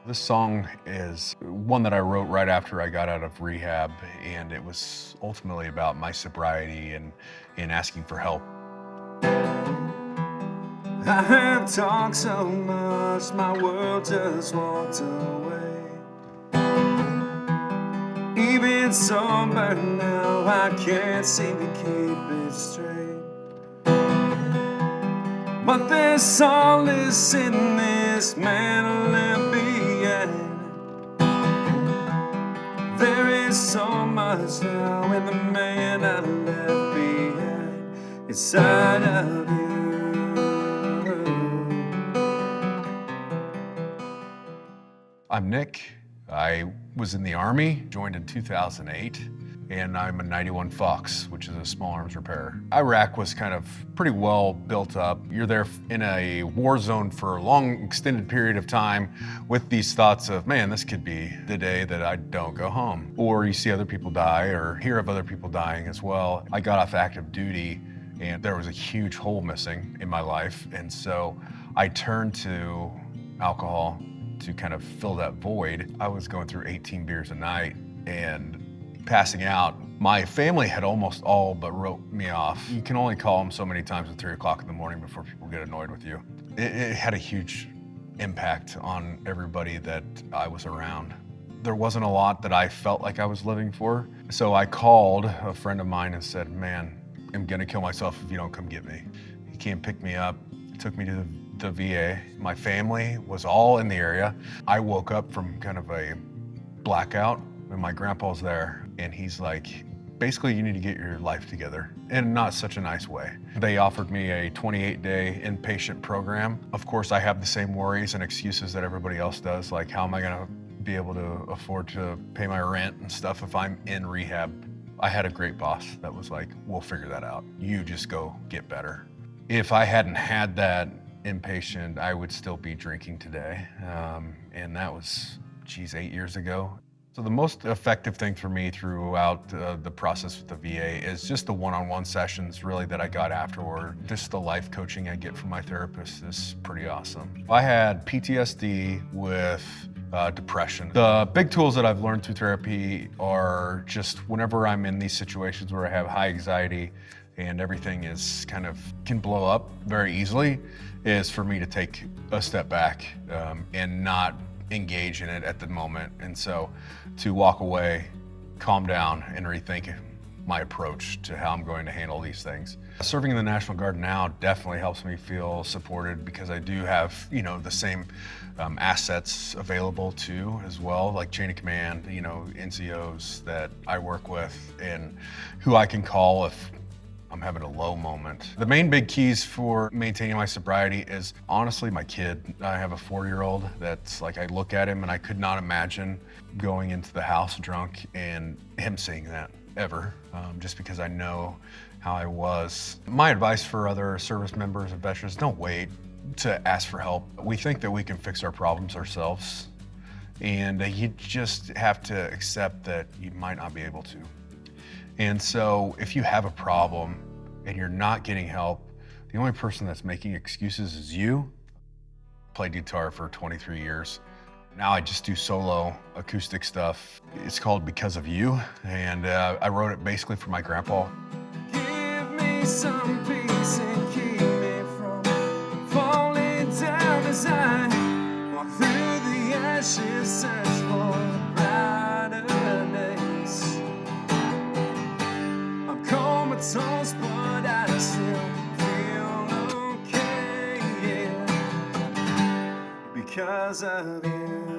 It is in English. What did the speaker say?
This song is one that I wrote right after I got out of rehab, and it was ultimately about my sobriety and asking for help. I have talked so much, my world just walked away. Even sober now, I can't seem to keep it straight. But there's solace in this man I left behind. There is so much now in the man I left behind, inside of you. I'm Nick. I was in the Army, joined in 2008, and I'm a 91 Fox, which is a small arms repairer. Iraq was kind of pretty well built up. You're there in a war zone for a long, extended period of time with these thoughts of, man, this could be the day that I don't go home. Or you see other people die or hear of other people dying as well. I got off active duty and there was a huge hole missing in my life. And so I turned to alcohol to kind of fill that void. I was going through 18 beers a night and passing out. My family had almost all but wrote me off. You can only call them so many times at 3 o'clock in the morning before people get annoyed with you. It had a huge impact on everybody that I was around. There wasn't a lot that I felt like I was living for. So I called a friend of mine and said, man, I'm gonna kill myself if you don't come get me. He came pick me up, took me to the VA. My family was all in the area. I woke up from kind of a blackout and my grandpa's there and he's like, basically you need to get your life together, in not such a nice way. They offered me a 28-day inpatient program. Of course, I have the same worries and excuses that everybody else does, like how am I gonna be able to afford to pay my rent and stuff if I'm in rehab? I had a great boss that was like, we'll figure that out. You just go get better. If I hadn't had that inpatient, I would still be drinking today. And that was, 8 years ago. So the most effective thing for me throughout the process with the VA is just the one-on-one sessions really that I got afterward. Just the life coaching I get from my therapist is pretty awesome. I had PTSD with depression. The big tools that I've learned through therapy are just whenever I'm in these situations where I have high anxiety and everything is kind of can blow up very easily, is for me to take a step back and not engage in it at the moment. And so to walk away, calm down, and rethink my approach to how I'm going to handle these things. Serving in the National Guard now definitely helps me feel supported because I do have, the same assets available too as well, like chain of command, NCOs that I work with and who I can call if I'm having a low moment. The main big keys for maintaining my sobriety is honestly my kid. I have a 4-year-old that's like, I look at him and I could not imagine going into the house drunk and him seeing that ever, just because I know how I was. My advice for other service members and veterans, don't wait to ask for help. We think that we can fix our problems ourselves, and you just have to accept that you might not be able to. And so if you have a problem and you're not getting help, the only person that's making excuses is you. Played guitar for 23 years. Now I just do solo acoustic stuff. It's called Because of You, and I wrote it basically for my grandpa. Give me some peace and keep me from falling down as I walk through the ashes, search for brighter days. I'm comatose, but I still feel okay, yeah, because of you.